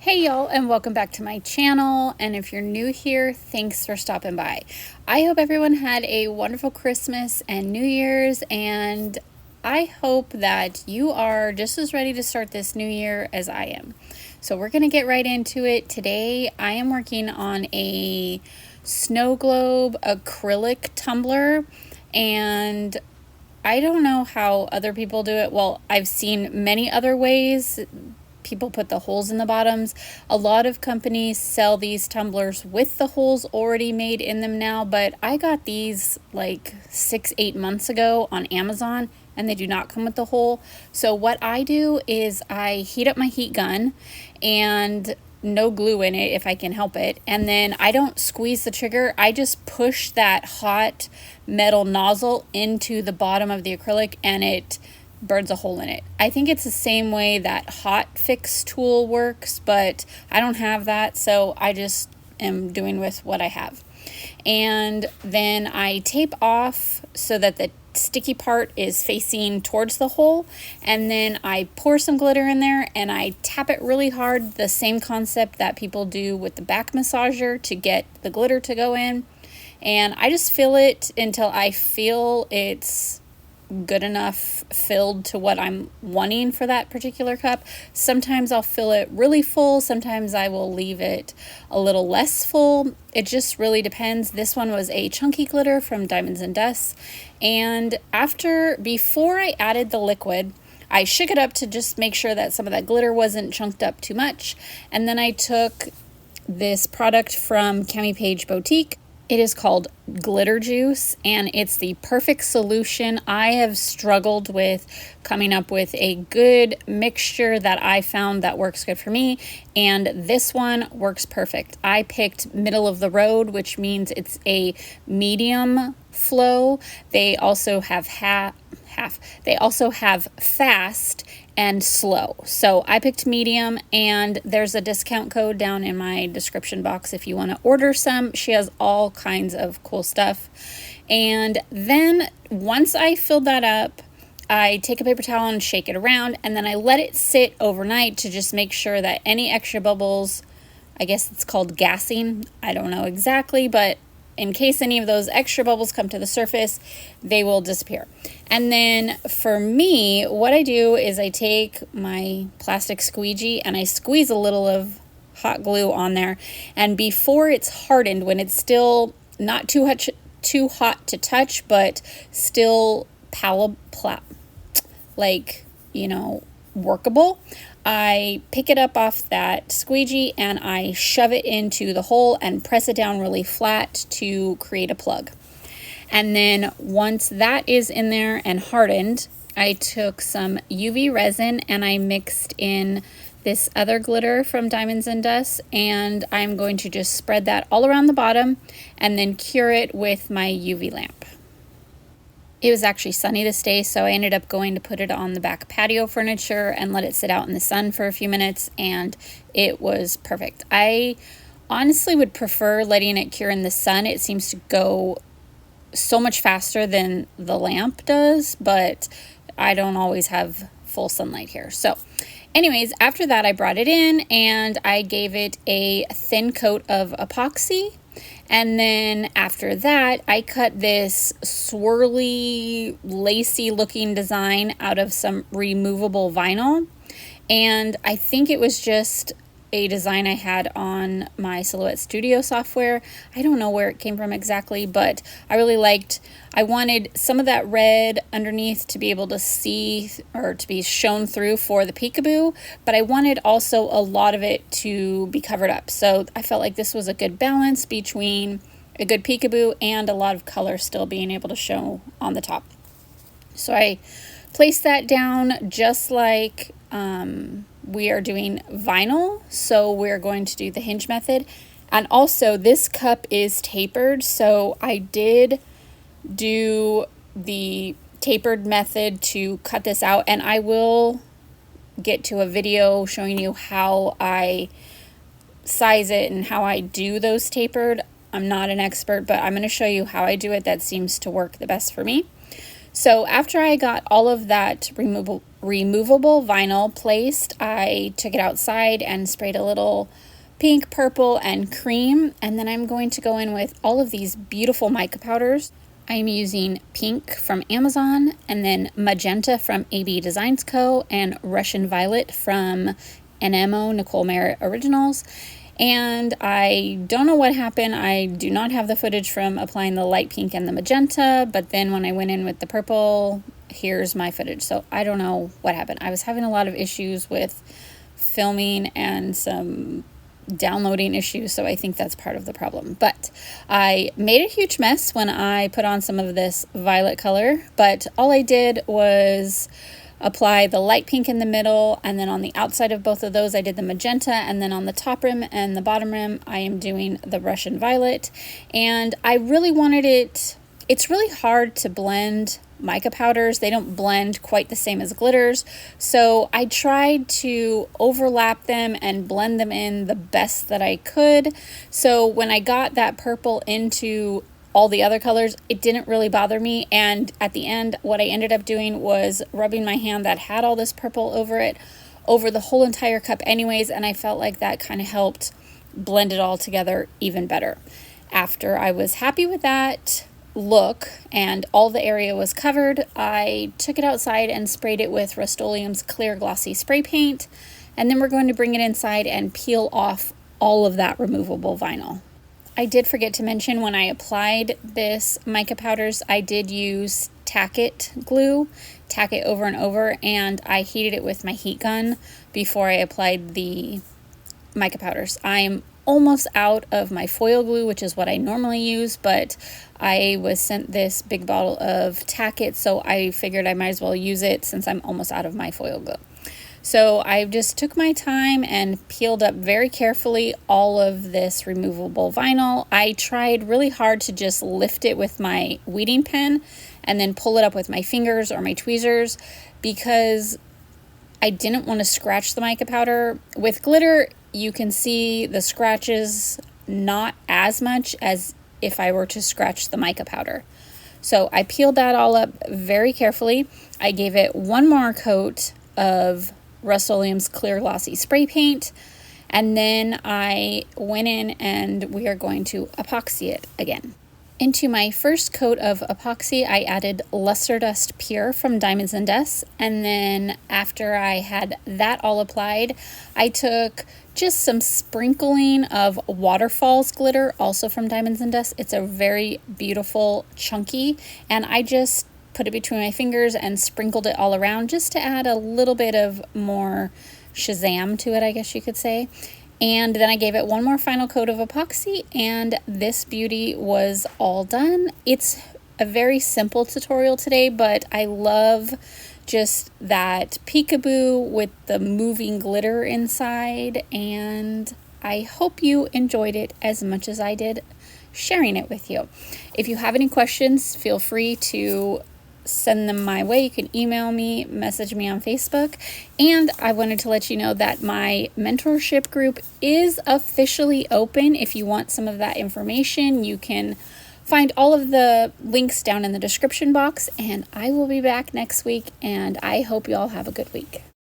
Hey y'all, and welcome back to my channel. And if you're new here, thanks for stopping by. I hope everyone had a wonderful Christmas and New Year's, and I hope that you are just as ready to start this new year as I am. So we're going to get right into it. Today I am working on a snow globe acrylic tumbler, and I don't know how other people do it. Well, I've seen many other ways. People put the holes in the bottoms. A lot of companies sell these tumblers with the holes already made in them now, but I got these like 6-8 months ago on Amazon, and they do not come with the hole. So what I do is I heat up my heat gun, and no glue in it if I can help it, and then I don't squeeze the trigger. I just push that hot metal nozzle into the bottom of the acrylic, and it burns a hole in it. I think it's the same way that hot fix tool works, but I don't have that, so I just am doing with what I have. And then I tape off so that the sticky part is facing towards the hole, and then I pour some glitter in there and I tap it really hard, the same concept that people do with the back massager to get the glitter to go in. And I just fill it until I feel it's good enough filled to what I'm wanting for that particular cup. Sometimes I'll fill it really full, sometimes I will leave it a little less full. It just really depends. This one was a chunky glitter from Diamonds and Dust, and before I added the liquid, I shook it up to just make sure that some of that glitter wasn't chunked up too much. And then I took this product from Cami Page Boutique. It is called Glitter Juice, and it's the perfect solution. I have struggled with coming up with a good mixture that I found that works good for me, and this one works perfect. I picked middle of the road, which means it's a medium flow. They also have They also have fast and slow. So I picked medium, and there's a discount code down in my description box if you want to order some. She has all kinds of cool stuff. And then once I filled that up, I take a paper towel and shake it around, and then I let it sit overnight to just make sure that any extra bubbles, I guess it's called gassing, I don't know exactly, but in case any of those extra bubbles come to the surface, they will disappear. And then for me, what I do is I take my plastic squeegee and I squeeze a little of hot glue on there. And before it's hardened, when it's still not too hot to touch, but still workable, I pick it up off that squeegee and I shove it into the hole and press it down really flat to create a plug. And then once that is in there and hardened, I took some UV resin and I mixed in this other glitter from Diamonds and Dust, and I'm going to just spread that all around the bottom and then cure it with my UV lamp. It was actually sunny this day, so I ended up going to put it on the back patio furniture and let it sit out in the sun for a few minutes, and it was perfect. I honestly would prefer letting it cure in the sun. It seems to go so much faster than the lamp does, but I don't always have full sunlight here. So anyways, after that I brought it in and I gave it a thin coat of epoxy. And then after that, I cut this swirly, lacy looking design out of some removable vinyl. And I think it was just a design I had on my Silhouette Studio software. I don't know where it came from exactly, but I wanted some of that red underneath to be able to see or to be shown through for the peekaboo, but I wanted also a lot of it to be covered up. So I felt like this was a good balance between a good peekaboo and a lot of color still being able to show on the top. So I placed that down just like we are doing vinyl, so we're going to do the hinge method. And also this cup is tapered, so I did do the tapered method to cut this out, and I will get to a video showing you how I size it and how I do those tapered. I'm not an expert, but I'm going to show you how I do it. That seems to work the best for me. So after I got all of that removable vinyl placed, I took it outside and sprayed a little pink, purple, and cream, and then I'm going to go in with all of these beautiful mica powders. I'm using pink from Amazon, and then magenta from AB Designs Co., and Russian violet from NMO Nicole Merritt Originals. And I don't know what happened. I do not have the footage from applying the light pink and the magenta, but then when I went in with the purple, here's my footage. So I don't know what happened. I was having a lot of issues with filming and some downloading issues, so I think that's part of the problem. But I made a huge mess when I put on some of this violet color, but all I did was apply the light pink in the middle, and then on the outside of both of those I did the magenta, and then on the top rim and the bottom rim I am doing the Russian violet. And I really wanted it's really hard to blend mica powders. They don't blend quite the same as glitters, so I tried to overlap them and blend them in the best that I could. So when I got that purple into all the other colors, it didn't really bother me, and at the end what I ended up doing was rubbing my hand that had all this purple over it over the whole entire cup anyways, and I felt like that kind of helped blend it all together even better. After I was happy with that look and all the area was covered, I took it outside and sprayed it with Rust-Oleum's clear glossy spray paint, and then we're going to bring it inside and peel off all of that removable vinyl. I did forget to mention, when I applied this mica powders, I did use tack it glue, tack it over and over, and I heated it with my heat gun before I applied the mica powders. I'm almost out of my foil glue, which is what I normally use, but I was sent this big bottle of tack it, so I figured I might as well use it since I'm almost out of my foil glue. So I just took my time and peeled up very carefully all of this removable vinyl. I tried really hard to just lift it with my weeding pen and then pull it up with my fingers or my tweezers, because I didn't want to scratch the mica powder. With glitter, you can see the scratches not as much as if I were to scratch the mica powder. So I peeled that all up very carefully. I gave it one more coat of Rust-Oleum's clear glossy spray paint, and then I went in and we are going to epoxy it again. Into my first coat of epoxy, I added Luster Dust Pure from Diamonds and Dust, and then after I had that all applied, I took just some sprinkling of Waterfalls glitter, also from Diamonds and Dust. It's a very beautiful chunky, and I just put it between my fingers and sprinkled it all around just to add a little bit of more Shazam to it, I guess you could say. And then I gave it one more final coat of epoxy, and this beauty was all done. It's a very simple tutorial today, but I love just that peekaboo with the moving glitter inside, and I hope you enjoyed it as much as I did sharing it with you. If you have any questions, feel free to send them my way. You can email me, message me on Facebook, and I wanted to let you know that my mentorship group is officially open. If you want some of that information, you can find all of the links down in the description box, and I will be back next week, and I hope you all have a good week.